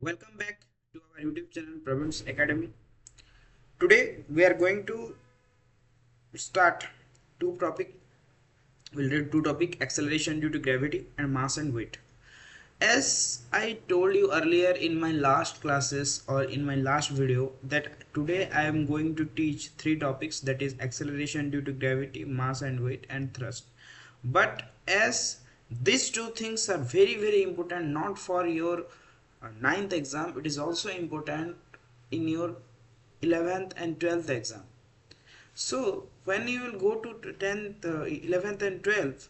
Welcome back to our YouTube channel Pravin's Academy. Today we are going to start two topic. We'll read two topic: acceleration due to gravity and mass and weight. As I told you earlier in my last classes or in my last video that today I am going to teach three topics, that is acceleration due to gravity, mass and weight, and thrust. But as these two things are very important not for your ninth exam, it is also important in your 11th and 12th exam. So when you will go to 10th, 11th and 12th,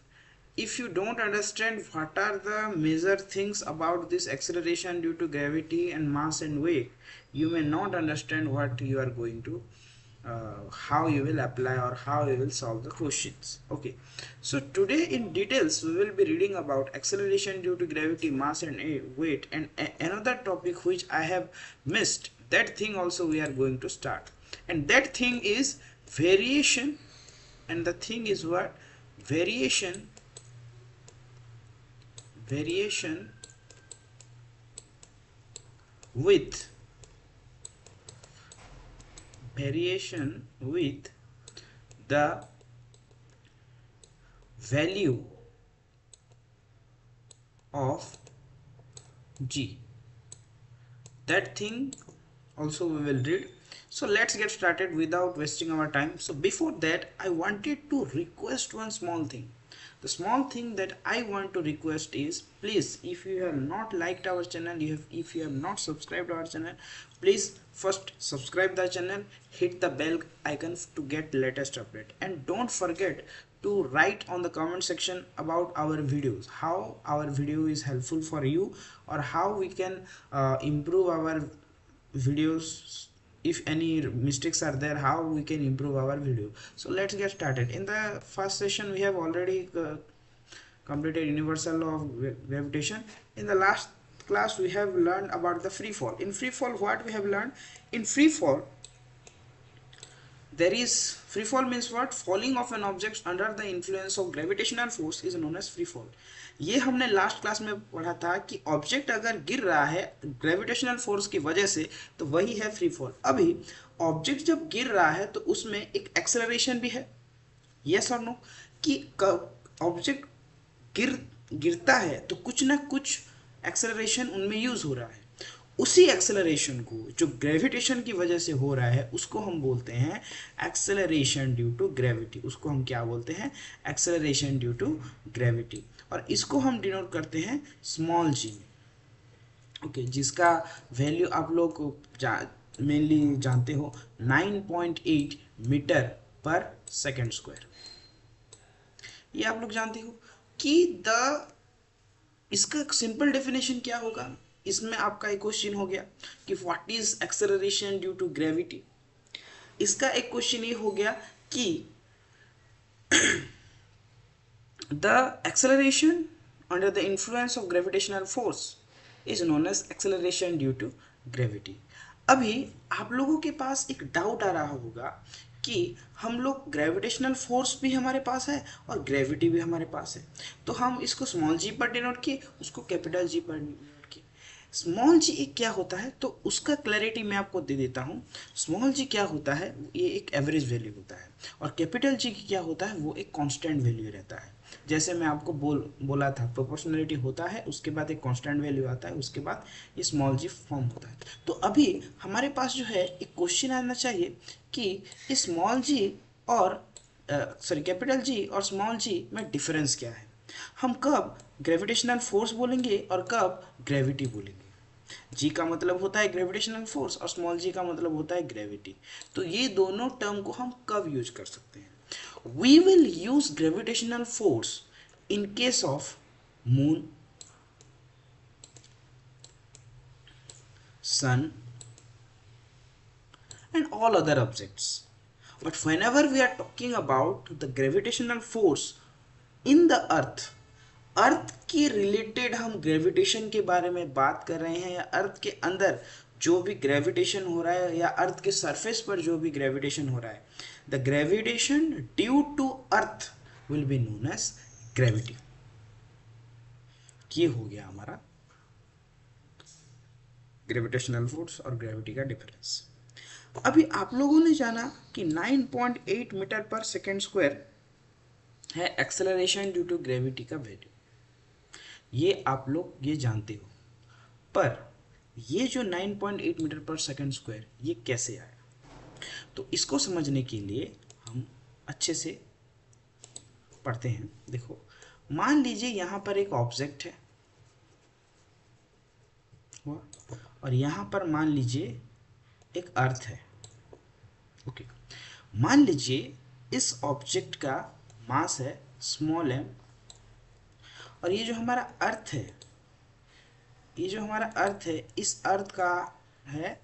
if you don't understand what are the major things about this acceleration due to gravity and mass and weight, you may not understand what you are going to how you will apply or how you will solve the questions. Okay, so today in details we will be reading about acceleration due to gravity, mass and weight, and another topic which I have missed, that thing also we are going to start, and that thing is variation. And the thing is what? Variation with the value of g. That thing also we will read. So let's get started without wasting our time. So before that, I wanted to request one small thing. The small thing that I want to request is, please, if you have not liked our channel, if you have not subscribed our channel, please first subscribe the channel, hit the bell icon to get latest update, and don't forget to write on the comment section about our videos, how our video is helpful for you, or how we can improve our videos. If any mistakes are there, how we can improve our video. So let's get started. In the first session we have already completed universal law of gravitation. In the last class we have learned about the free fall. In free fall, what we have learned? In free fall, there is free fall means what? Falling of an object under the influence of gravitational force is known as free fall. ये हमने last class में पढ़ा था कि object अगर गिर रहा है ग्रेविटेशनल फोर्स की वजह से तो वही है फ्री फॉल. अभी ऑब्जेक्ट जब गिर रहा है तो उसमें एक एक्सेलरेशन भी है, यस और नो, कि ऑब्जेक्ट गिरता है तो कुछ ना कुछ एक्सेलरेशन उनमें यूज हो रहा है. उसी एक्सेलरेशन को जो ग्रेविटेशन की वजह से हो रहा है उसको हम बोलते हैं एक्सेलरेशन ड्यू टू ग्रेविटी. उसको हम क्या बोलते हैं? Acceleration due to gravity. और इसको हम डिनोट करते हैं स्मॉल जी में. ओके, जिसका वैल्यू आप लोग मेनली जानते हो 9.8 मीटर पर सेकेंड स्क्वायर. ये आप लोग जानते हो कि इसका सिंपल डेफिनेशन क्या होगा. इसमें आपका एक क्वेश्चन हो गया कि what is acceleration due to gravity. इसका एक क्वेश्चन ये हो गया कि the acceleration under the influence of gravitational force is known as acceleration due to gravity. अभी आप लोगों के पास एक डाउट आ रहा होगा कि हम लोग ग्रेविटेशनल फोर्स भी हमारे पास है और ग्रेविटी भी हमारे पास है, तो हम इसको स्मॉल जी पर डिनोट किए, उसको कैपिटल जी पर डिनोट किए. स्मॉल जी एक क्या होता है तो उसका क्लैरिटी मैं आपको दे देता हूँ. स्मॉल जी क्या होता है, ये एक एवरेज वैल्यू होता है, और कैपिटल जी क्या होता है, वो एक कांस्टेंट वैल्यू रहता है. जैसे मैं आपको बोला था प्रोपोर्शनलिटी होता है, उसके बाद एक कांस्टेंट वैल्यू आता है, उसके बाद ये स्मॉल जी फॉर्म होता है. तो अभी हमारे पास जो है एक क्वेश्चन आना चाहिए कि स्मॉल जी और कैपिटल जी और स्मॉल जी में डिफरेंस क्या है. हम कब ग्रेविटेशनल फोर्स बोलेंगे और कब ग्रेविटी बोलेंगे. जी का मतलब होता है ग्रेविटेशनल फोर्स और स्मॉल जी का मतलब होता है ग्रेविटी. तो ये दोनों टर्म को हम कब यूज कर सकते हैं? We will use gravitational force in case of moon, sun and all other objects. But whenever we are talking about the gravitational force in the earth, अर्थ के रिलेटेड हम ग्रेविटेशन के बारे में बात कर रहे हैं, या अर्थ के अंदर जो भी ग्रेविटेशन हो रहा है या अर्थ के सरफेस पर जो भी ग्रेविटेशन हो रहा है, the gravitation due to earth will be known as gravity. ये हो गया हमारा ग्रेविटेशनल फोर्स और ग्रेविटी का डिफरेंस। अभी आप लोगों ने जाना कि 9.8 मीटर पर सेकेंड स्क्वायर है एक्सेलरेशन ड्यू टू ग्रेविटी का वैल्यू, ये आप लोग ये जानते हो। पर ये जो 9.8 मीटर पर सेकेंड स्क्वायर ये कैसे आया, तो इसको समझने के लिए हम अच्छे से पढ़ते हैं। देखो, मान लीजिए यहाँ पर एक ऑब्जेक्ट है और यहाँ पर मान लीजिए एक अर्थ है। ओके, मान लीजिए इस ऑब्जेक्ट का मास है स्मॉल m और ये जो हमारा अर्थ है, ये जो हमारा अर्थ है, इस अर्थ का है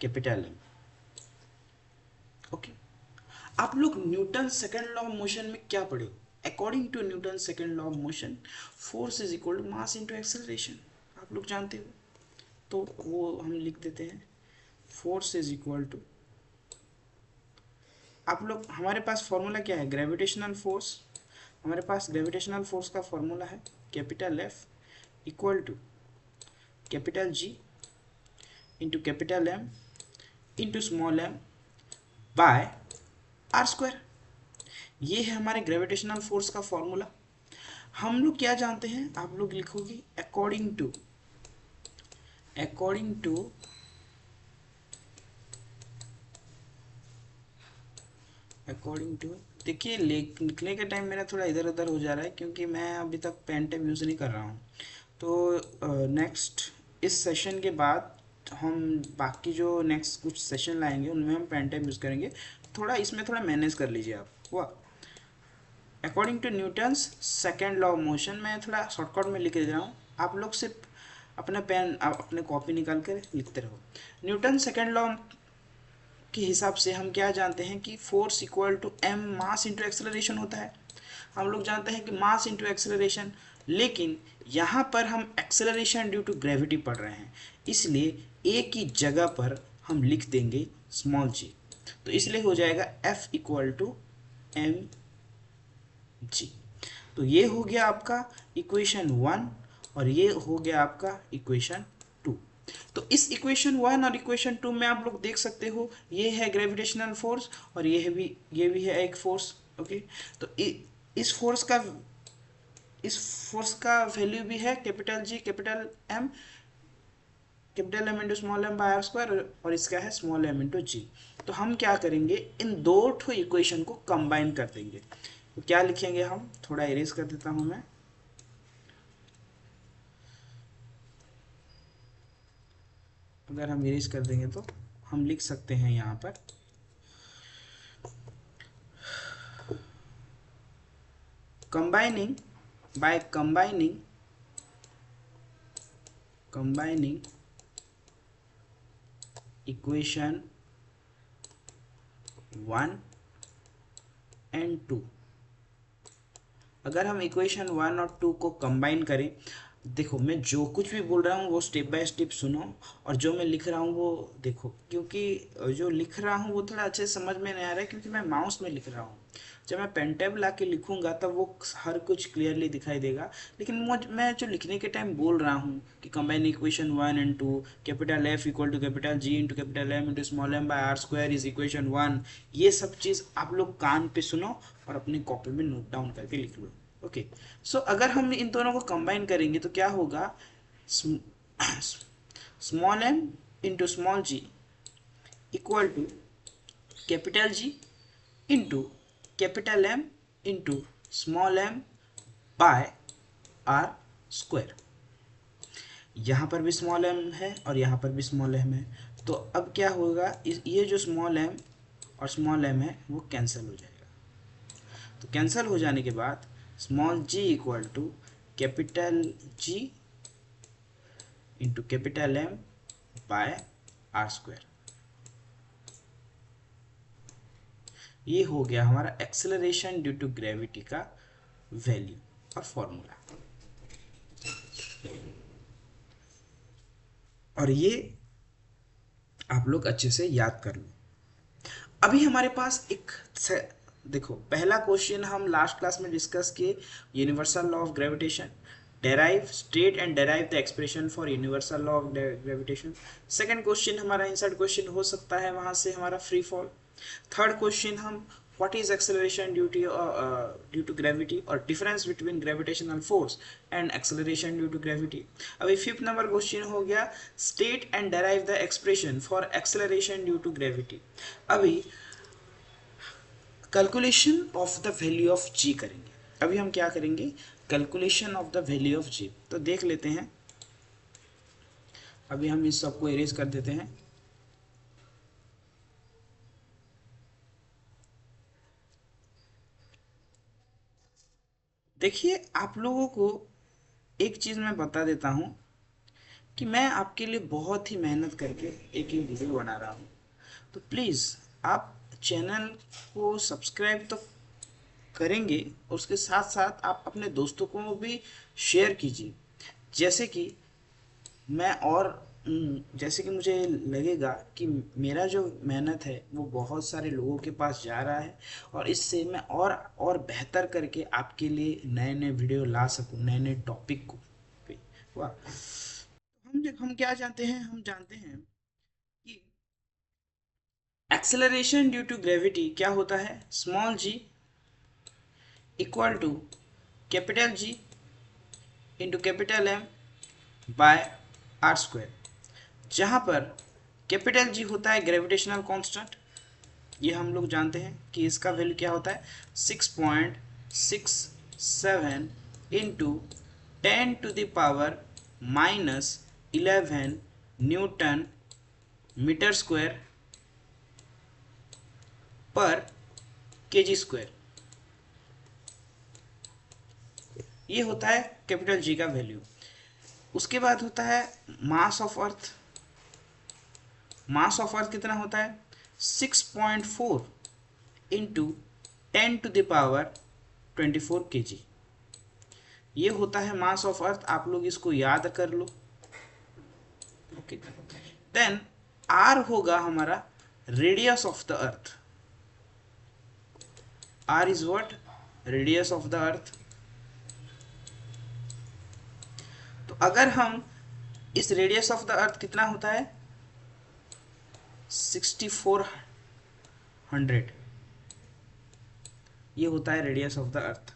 कैपिटल M। ओके, आप लोग Newton second law of motion में क्या पढ़े हो? According to Newton second law of motion, force is equal to mass into acceleration, आप लोग जानते हो। तो वो हम लिख देते हैं, फोर्स इज इक्वल टू, आप लोग, हमारे पास फॉर्मूला क्या है? Gravitational force. हमारे पास ग्रेविटेशनल फोर्स का फॉर्मूला है capital F equal to capital G into capital M into small m by R square. ये है हमारे ग्रेविटेशनल फोर्स का फॉर्मूला। हम लोग क्या जानते हैं? आप लोग लिखोगे अकॉर्डिंग टू देखिए, लिखने के टाइम मेरा थोड़ा इधर उधर हो जा रहा है क्योंकि मैं अभी तक पेन टैब यूज़ नहीं कर रहा हूँ। तो नेक्स्ट इस सेशन के बाद हम बाकी जो नेक्स्ट कुछ सेशन लाएंगे उनमें हम पेन टैब यूज़ करेंगे। थोड़ा इसमें थोड़ा मैनेज कर लीजिए आप। हुआ, according to Newton's second law of motion, मैं थोड़ा शॉर्टकट में लिख दे रहा हूँ, आप लोग सिर्फ अपना पेन अपने कॉपी निकाल कर लिखते रहो। न्यूटन सेकेंड लॉ के हिसाब से हम क्या जानते हैं कि force equal to m mass into acceleration होता है। हम लोग जानते हैं कि मास इंटू एक्सेलरेशन, लेकिन यहाँ पर हम एक्सेलरेशन ड्यू टू ग्रेविटी पढ़ रहे हैं, इसलिए a की जगह पर हम लिख देंगे स्मॉल g। तो इसलिए हो जाएगा F equal to m g। तो ये हो गया आपका इक्वेशन 1 और ये हो गया आपका इक्वेशन 2। तो इस इक्वेशन 1 और इक्वेशन 2 में आप लोग देख सकते हो, ये है ग्रेविटेशनल फोर्स और ये भी है एक फोर्स। ओके, तो इस फोर्स का वैल्यू भी है capital G capital M into small m by R square, और इसका है स्मॉल m इंटू G। तो हम क्या करेंगे, इन दो ठो इक्वेशन को कंबाइन कर देंगे। तो क्या लिखेंगे हम, थोड़ा इरेज कर देता हूं मैं। अगर हम इरेज कर देंगे तो हम लिख सकते हैं यहाँ पर combining equation 1 and 2। अगर हम इक्वेशन 1 और 2 को कंबाइन करें, देखो मैं जो कुछ भी बोल रहा हूँ वो स्टेप बाय स्टेप सुनो, और जो मैं लिख रहा हूँ वो देखो, क्योंकि जो लिख रहा हूँ वो थोड़ा अच्छे से समझ में नहीं आ रहा है क्योंकि मैं माउस में लिख रहा हूँ। जब मैं पेन टैब ला के लिखूंगा तब वो हर कुछ क्लियरली दिखाई देगा, लेकिन मैं जो लिखने के टाइम बोल रहा हूँ कि combine equation 1 and 2, capital F equal to capital G into capital M into small m by R square is equation 1, ये सब चीज़ आप लोग कान पे सुनो और अपनी कॉपी में नोट डाउन करके लिख लो। ओके, सो अगर हम इन दोनों को कंबाइन करेंगे तो क्या होगा, small m into small g equal to capital G into capital M into small m by R square. यहाँ पर भी स्मॉल m है और यहाँ पर भी स्मॉल m है, तो अब क्या होगा, ये जो स्मॉल m और स्मॉल m है वो कैंसिल हो जाएगा। तो कैंसिल हो जाने के बाद small g equal to capital G into capital M by R square. ये हो गया हमारा एक्सेलरेशन ड्यू टू ग्रेविटी का वैल्यू और फॉर्मूला। और ये आप लोग अच्छे से याद कर लो। अभी हमारे पास एक देखो, पहला क्वेश्चन हम लास्ट क्लास में डिस्कस किए, universal law of gravitation. derive state and derive the expression for universal law of gravitation. Second question हमारा इंसर्ट क्वेश्चन हो सकता है वहां से हमारा फ्री फॉल. थर्ड क्वेश्चन हम what is acceleration due to gravity or difference between gravitational force and acceleration due to gravity. अभी fifth number question हो गया state and derive the expression for acceleration due to gravity. अभी calculation of the value of G करेंगे. अभी हम क्या करेंगे, calculation of the value of G. तो देख लेते हैं, अभी हम इस सबको इरेज कर देते हैं. देखिए आप लोगों को एक चीज मैं बता देता हूं कि मैं आपके लिए बहुत ही मेहनत करके एक ही वीडियो बना रहा हूं. तो प्लीज आप चैनल को सब्सक्राइब तो करेंगे, उसके साथ साथ आप अपने दोस्तों को भी शेयर कीजिए. जैसे कि मैं और जैसे कि मुझे लगेगा कि मेरा जो मेहनत है वो बहुत सारे लोगों के पास जा रहा है और इससे मैं और बेहतर करके आपके लिए नए नए वीडियो ला सकूं, नए नए टॉपिक को पे. वाह. हम क्या जानते हैं, हम जानते हैं कि एक्सेलरेशन ड्यू टू ग्रेविटी क्या होता है, small G equal to capital G into capital M by R square. जहाँ पर कैपिटल जी होता है ग्रेविटेशनल कांस्टेंट, ये हम लोग जानते हैं कि इसका वैल्यू क्या होता है 6.67 इंटू 10⁻⁻11 न्यूटन मीटर स्क्वायर पर केजी स्क्वायर. ये होता है कैपिटल जी का वैल्यू. उसके बाद होता है mass of earth. Mass of earth कितना होता है 6.4 इंटू 10⁻24 kg. ये होता है मास ऑफ अर्थ. आप लोग इसको याद कर लो. ओके. देन आर होगा हमारा radius of the earth. R is what, radius of the earth. तो अगर हम इस रेडियस ऑफ द अर्थ कितना होता है 6400, ये होता है radius of the earth.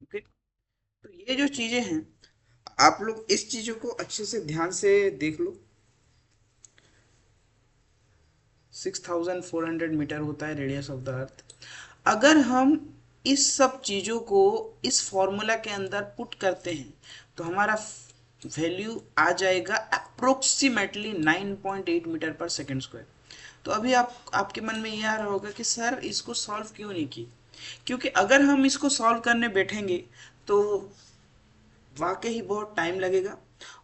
Okay. तो ये जो चीजें हैं आप लोग इस चीजों को अच्छे से ध्यान से देख लो. 6400 मीटर होता है रेडियस ऑफ द अर्थ. अगर हम इस सब चीज़ों को इस फॉर्मूला के अंदर पुट करते हैं तो हमारा वैल्यू आ जाएगा approximately 9.8 metre per second square. तो अभी आपके मन में ये आ रहा होगा कि सर इसको सॉल्व क्यों नहीं की, क्योंकि अगर हम इसको सॉल्व करने बैठेंगे तो वाकई ही बहुत टाइम लगेगा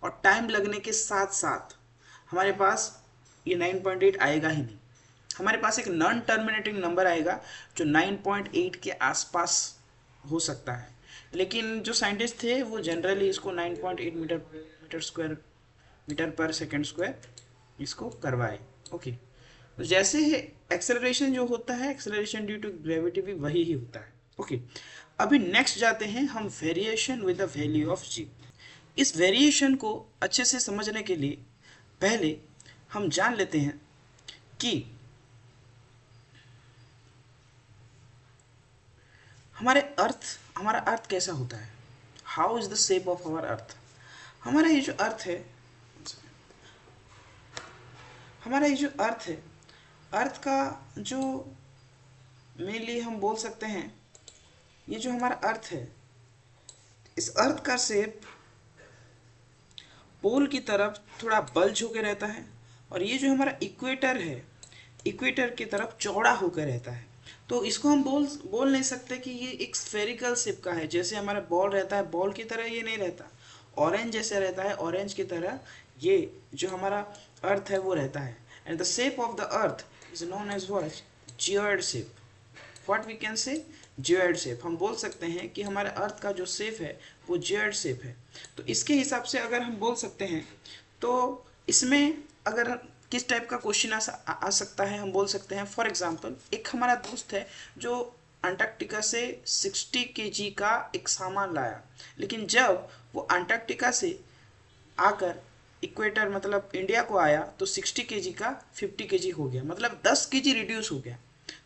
और टाइम लगने के साथ साथ हमारे पास ये 9.8 आएगा ही नहीं. हमारे पास एक नॉन टर्मिनेटिंग नंबर आएगा जो 9.8 के आसपास हो सकता है. लेकिन जो साइंटिस्ट थे वो जनरली इसको 9.8 मीटर पर सेकेंड स्क्वायर इसको करवाए. ओके. तो जैसे एक्सेलरेशन जो होता है, एक्सेलरेशन ड्यू टू ग्रेविटी भी वही ही होता है. ओके. अभी नेक्स्ट जाते हैं हम variation with the value of G. इस वेरिएशन को अच्छे से समझने के लिए पहले हम जान लेते हैं कि हमारा अर्थ कैसा होता है. How is the shape of our earth. हमारा ये जो अर्थ है, अर्थ का जो मेनली हम बोल सकते हैं, ये जो हमारा अर्थ है, इस अर्थ का शेप पोल की तरफ थोड़ा बल्ज होकर रहता है और ये जो हमारा इक्वेटर है, इक्वेटर की तरफ चौड़ा होकर रहता है. तो इसको हम बोल नहीं सकते कि ये एक स्फेरिकल शेप का है. जैसे हमारा बॉल रहता है, बॉल की तरह ये नहीं रहता. ऑरेंज जैसे रहता है, ऑरेंज की तरह ये जो हमारा अर्थ है वो रहता है. And the shape of the earth is known as what, geoid shape. What we can say, geoid shape. हम बोल सकते हैं कि हमारे अर्थ का जो शेप है वो जियोइड शेप है. तो इसके हिसाब से अगर हम बोल सकते हैं तो इसमें अगर किस टाइप का क्वेश्चन आ सकता है, हम बोल सकते हैं फॉर एग्जांपल एक हमारा दोस्त है जो अंटार्कटिका से 60 केजी का एक सामान लाया, लेकिन जब वो अंटार्कटिका से आकर इक्वेटर मतलब इंडिया को आया तो 60 केजी का 50 केजी हो गया, मतलब 10 केजी रिड्यूस हो गया।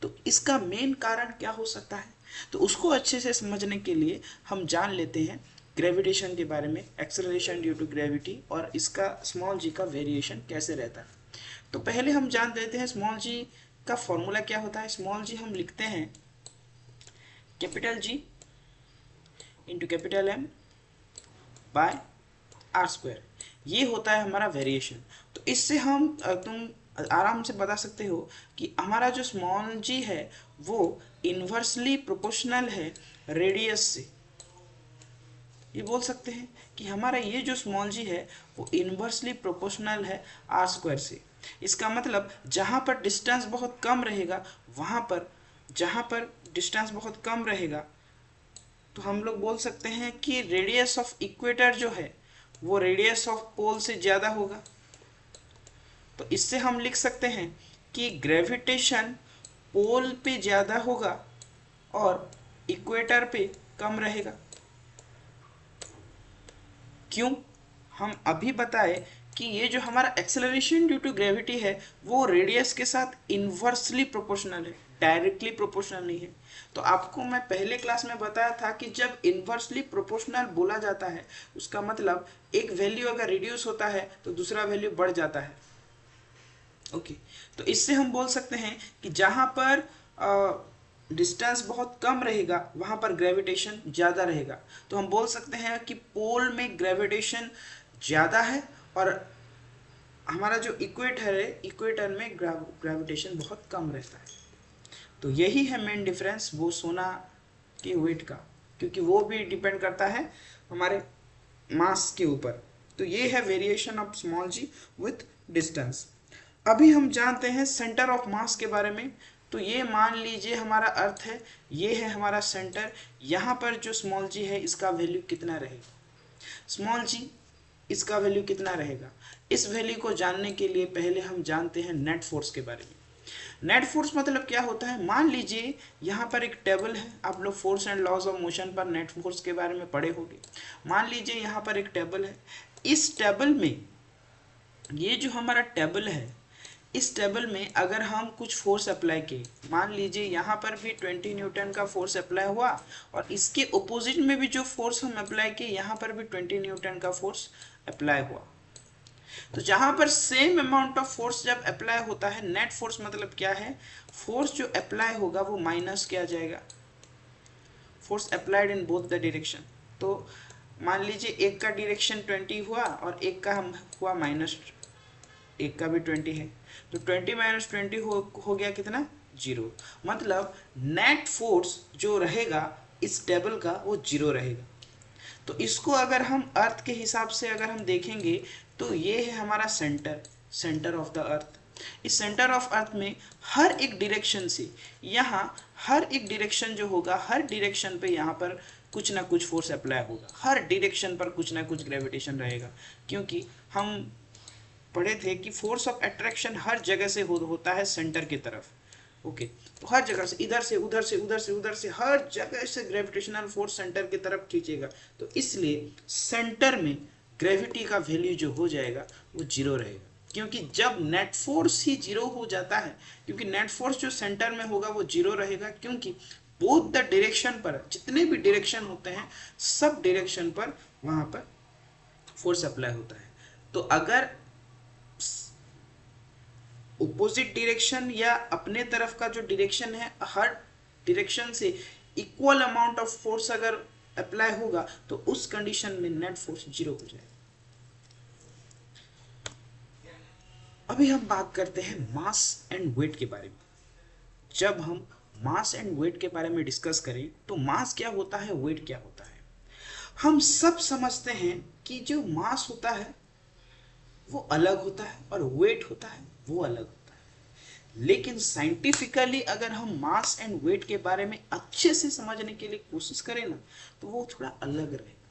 तो इसका मेन कारण क्या हो सकता है, तो उसको अच्छे से समझने के लिए हम जान लेते हैं ग्रेविटेशन के बारे में, एक्सेलरेशन ड्यू टू ग्रेविटी, और इसका स्मॉल जी का वेरिएशन कैसे रहता है। तो पहले हम जान लेते हैं स्मॉल जी का फॉर्मूला क्या होता है। स्मॉल जी हम लिखते हैं capital G into capital M by R square, ये होता है हमारा वेरिएशन। तो इससे हम तुम आराम से बता सकते हो कि हमारा जो स्मॉल जी है वो इन्वर्सली प्रोपोर्शनल है रेडियस से। ये बोल सकते हैं कि हमारा ये जो स्मॉल जी है वो इन्वर्सली प्रोपोर्शनल है आर स्क्वायर से। इसका मतलब जहाँ पर डिस्टेंस बहुत कम रहेगा, वहाँ पर जहाँ पर डिस्टेंस बहुत कम रहेगा तो हम लोग बोल सकते हैं कि रेडियस ऑफ इक्वेटर जो है वो रेडियस ऑफ पोल से ज़्यादा होगा। तो इससे हम लिख सकते हैं कि ग्रेविटेशन पोल पे ज़्यादा होगा और इक्वेटर पे कम रहेगा। क्यों, हम अभी बताए कि ये जो हमारा एक्सेलरेशन ड्यू टू ग्रेविटी है वो रेडियस के साथ इन्वर्सली प्रोपोर्शनल है, डायरेक्टली प्रोपोर्शनल नहीं है। तो आपको मैं पहले क्लास में बताया था कि जब इन्वर्सली प्रोपोर्शनल बोला जाता है उसका मतलब एक वैल्यू अगर रिड्यूस होता है तो दूसरा वैल्यू बढ़ जाता है। ओके, तो इससे हम बोल सकते हैं कि जहाँ पर डिस्टेंस बहुत कम रहेगा वहाँ पर ग्रेविटेशन ज़्यादा रहेगा। तो हम बोल सकते हैं कि पोल में ग्रेविटेशन ज़्यादा है और हमारा जो इक्वेटर है इक्वेटर में ग्रेविटेशन बहुत कम रहता है। तो यही है मेन डिफरेंस वो सोना के वेट का, क्योंकि वो भी डिपेंड करता है हमारे मास के ऊपर। तो ये है variation of small G with distance. अभी हम जानते हैं सेंटर ऑफ मास के बारे में। तो ये मान लीजिए हमारा अर्थ है, ये है हमारा सेंटर, यहाँ पर जो स्मॉल जी है इसका वैल्यू कितना रहेगा, स्मॉल जी इसका वैल्यू कितना रहेगा। इस वैल्यू को जानने के लिए पहले हम जानते हैं नेट फोर्स के बारे में। नेट फोर्स मतलब क्या होता है, मान लीजिए यहाँ पर एक टेबल है, आप लोग force and laws of motion पर नेट फोर्स के बारे में पढ़े होंगे। मान लीजिए यहाँ पर एक टेबल है, इस टेबल में ये जो हमारा टेबल है इस टेबल में अगर हम कुछ फोर्स अप्लाई किए, मान लीजिए यहाँ पर भी 20 न्यूटन का फोर्स अप्लाई हुआ और इसके ओपोजिट में भी जो फोर्स हम अप्लाई किए यहाँ पर भी 20 न्यूटन का फोर्स अप्लाई हुआ। तो जहाँ पर सेम अमाउंट ऑफ फोर्स जब अप्लाई होता है, नेट फोर्स मतलब क्या है, फोर्स जो अप्लाई होगा वो माइनस किया जाएगा, force applied in both the direction. तो मान लीजिए एक का डायरेक्शन 20 हुआ और एक का हम हुआ माइनस, एक का भी 20 है, तो 20 माइनस 20 हो गया कितना, 0। मतलब नेट फोर्स जो रहेगा इस टेबल का वो 0 रहेगा। तो इसको अगर हम अर्थ के हिसाब से अगर हम देखेंगे तो ये है हमारा सेंटर ऑफ द अर्थ। इस सेंटर ऑफ अर्थ में हर एक डायरेक्शन से, यहाँ हर एक डायरेक्शन जो होगा हर डायरेक्शन पे यहाँ पर कुछ ना कुछ फोर्स अप्लाई होगा, हर डायरेक्शन पर कुछ ना कुछ ग्रेविटेशन रहेगा। क्योंकि हम पढ़े थे कि फोर्स ऑफ अट्रैक्शन हर जगह से होता है सेंटर की तरफ। ओके, तो हर जगह से, इधर से उधर से उधर से उधर से, हर जगह से ग्रेविटेशनल फोर्स सेंटर की तरफ खींचेगा। तो इसलिए सेंटर में ग्रेविटी का वैल्यू जो हो जाएगा वो 0 रहेगा। क्योंकि जब नेट फोर्स ही 0 हो जाता है, क्योंकि नेट फोर्स जो सेंटर में होगा वो 0 रहेगा, क्योंकि बोथ द डायरेक्शन पर, जितने भी डायरेक्शन होते हैं सब डायरेक्शन पर वहां पर फोर्स अप्लाई होता है। तो अगर ऑपोजिट डायरेक्शन या अपने तरफ का जो डायरेक्शन है हर डायरेक्शन से इक्वल अमाउंट ऑफ फोर्स अगर अप्लाई होगा तो उस कंडीशन में नेट फोर्स 0 हो जाएगा। अभी हम बात करते हैं मास एंड वेट के बारे में। जब हम मास एंड वेट के बारे में डिस्कस करें तो मास क्या होता है, वेट क्या होता है। हम सब समझते हैं कि जो मास होता है वो अलग होता है और वेट होता है वो अलग होता है। लेकिन साइंटिफिकली अगर हम मास एंड वेट के बारे में अच्छे से समझने के लिए कोशिश करें ना तो वो थोड़ा अलग रहेगा।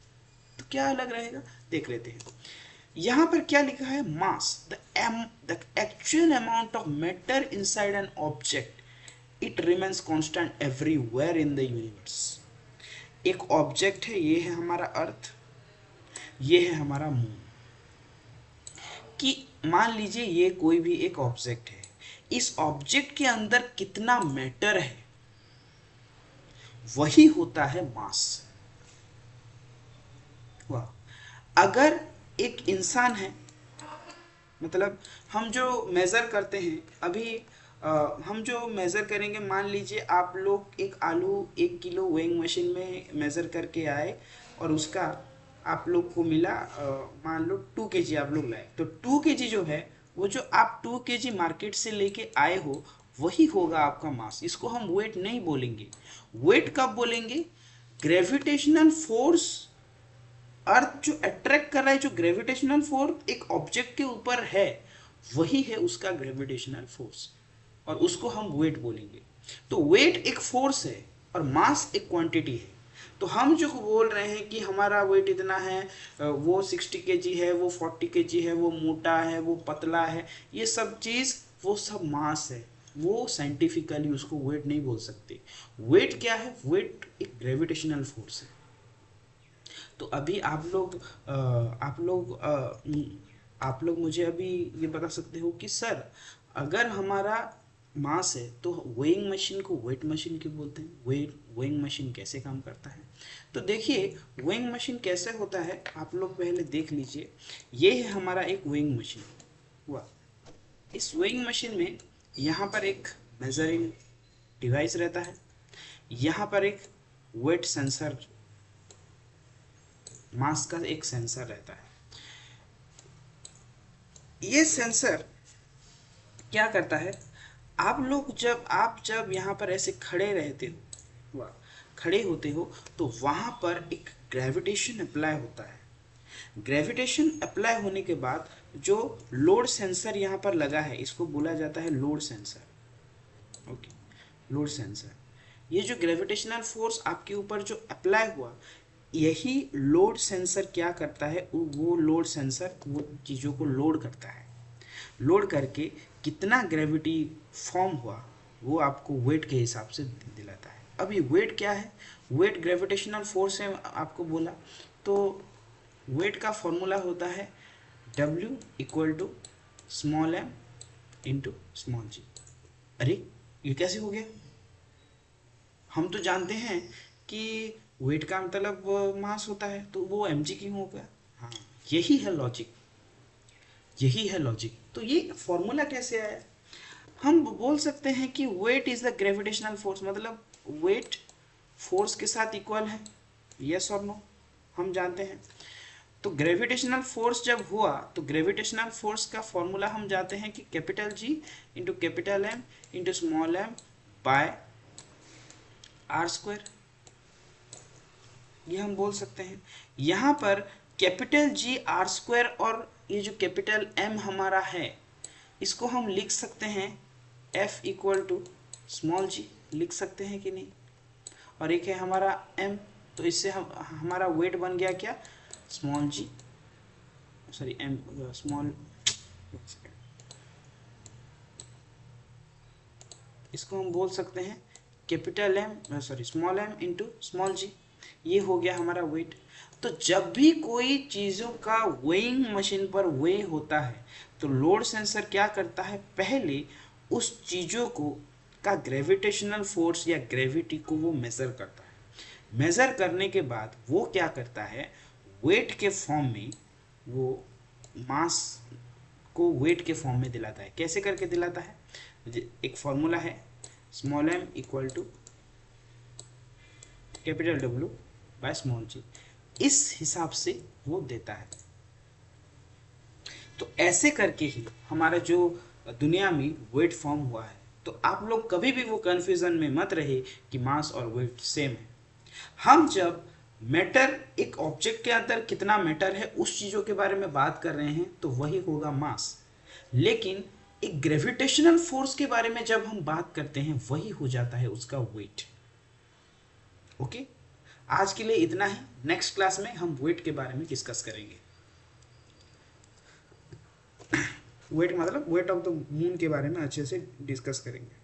तो क्या अलग रहेगा देख लेते हैं। यहां पर क्या लिखा है, mass the actual amount of matter inside an object it remains constant everywhere in the universe. एक ऑब्जेक्ट है, ये है हमारा अर्थ, ये है हमारा मून। कि मान लीजिए ये कोई भी एक ऑब्जेक्ट है, इस ऑब्जेक्ट के अंदर कितना मैटर है वही होता है मास। वाह। अगर एक इंसान है, मतलब हम जो मेज़र करते हैं अभी, हम जो मेज़र करेंगे, मान लीजिए आप लोग एक आलू 1 किलो वेइंग मशीन में मेज़र करके आए और उसका आप लोग को मिला मान लो 2 kg आप लोग लाए, तो 2 kg जो है वो जो आप 2 kg मार्केट से लेके आए हो वही होगा आपका मास। इसको हम वेट नहीं बोलेंगे। वेट कब बोलेंगे, ग्रेविटेशनल फोर्स, अर्थ जो अट्रैक्ट कर रहा है, जो ग्रेविटेशनल फोर्स एक ऑब्जेक्ट के ऊपर है वही है उसका ग्रेविटेशनल फोर्स, और उसको हम वेट बोलेंगे। तो वेट एक फोर्स है और मास एक क्वांटिटी है। तो हम जो बोल रहे हैं कि हमारा वेट इतना है, वो 60 kg है, वो 40 kg है, वो मोटा है, वो पतला है, ये सब चीज़ वो सब मास है। वो साइंटिफिकली उसको वेट नहीं बोल सकते। वेट क्या है, वेट एक ग्रेविटेशनल फोर्स है। तो अभी आप लोग मुझे अभी ये बता सकते हो कि सर अगर हमारा मास है तो वेइंग मशीन को वेट मशीन क्यों बोलते हैं, वेइंग मशीन कैसे काम करता है। तो देखिए वेइंग मशीन कैसे होता है, आप लोग पहले देख लीजिए। ये है हमारा एक वेइंग मशीन हुआ। इस वेइंग मशीन में यहाँ पर एक मेजरिंग डिवाइस रहता है, यहाँ पर एक वेट सेंसर, मास का एक सेंसर रहता है। ये सेंसर क्या करता है, आप जब यहाँ पर ऐसे खड़े रहते हो, वाह, खड़े होते हो, तो वहाँ पर एक ग्रेविटेशन अप्लाई होता है। ग्रेविटेशन अप्लाई होने के बाद जो लोड सेंसर यहाँ पर लगा है इसको बोला जाता है load sensor. Okay, load sensor. ये जो ग्रेविटेशनल फोर्स आपके ऊपर जो अप्लाई हुआ, यही लोड सेंसर क्या करता है, वो लोड सेंसर वो चीज़ों को लोड करता है। लोड करके कितना ग्रेविटी फॉर्म हुआ वो आपको वेट के हिसाब से दिलाता है। अब ये वेट क्या है, वेट ग्रेविटेशनल फोर्स है आपको बोला। तो वेट का फॉर्मूला होता है W equal to small m into small g। अरे ये कैसे हो गया, हम तो जानते हैं कि वेट का मतलब मास होता है, तो वो mg क्यों हो गया। हाँ, यही है लॉजिक, यही है लॉजिक। तो ये फॉर्मूला कैसे आया, हम बोल सकते हैं कि weight is the gravitational force, मतलब वेट फोर्स के साथ इक्वल है, यस और नो, हम जानते हैं। तो ग्रेविटेशनल फोर्स जब हुआ तो ग्रेविटेशनल फोर्स का फॉर्मूला हम जानते हैं कि capital G into capital M into small m by R square, ये हम बोल सकते हैं। यहाँ पर कैपिटल G आर स्क्वायर और ये जो कैपिटल M हमारा है इसको हम लिख सकते हैं F equal to small g, लिख सकते हैं कि नहीं। और एक है हमारा M, तो इससे हम हमारा वेट बन गया क्या, small g, sorry M small, इसको हम बोल सकते हैं capital M sorry small m into small g। ये हो गया हमारा वेट। तो जब भी कोई चीज़ों का वेइंग मशीन पर वे होता है तो लोड सेंसर क्या करता है, पहले उस चीज़ों को का ग्रेविटेशनल फोर्स या ग्रेविटी को वो मेज़र करता है। मेज़र करने के बाद वो क्या करता है, वेट के फॉर्म में वो मास को वेट के फॉर्म में दिलाता है। कैसे करके दिलाता है, एक फॉर्मूला है small m equal to capital W by small g, इस हिसाब से वो देता है। तो ऐसे करके ही हमारा जो दुनिया में वेट फॉर्म हुआ है। तो आप लोग कभी भी वो कन्फ्यूजन में मत रहे कि मास और वेट सेम है। हम जब मैटर, एक ऑब्जेक्ट के अंदर कितना मैटर है उस चीज़ों के बारे में बात कर रहे हैं तो वही होगा मास। लेकिन एक ग्रेविटेशनल फोर्स के बारे में जब हम बात करते हैं वही हो जाता है उसका वेट। ओके, आज के लिए इतना ही। नेक्स्ट क्लास में हम वेट के बारे में डिस्कस करेंगे। वेट मतलब वेट ऑफ द मून के बारे में अच्छे से डिस्कस करेंगे।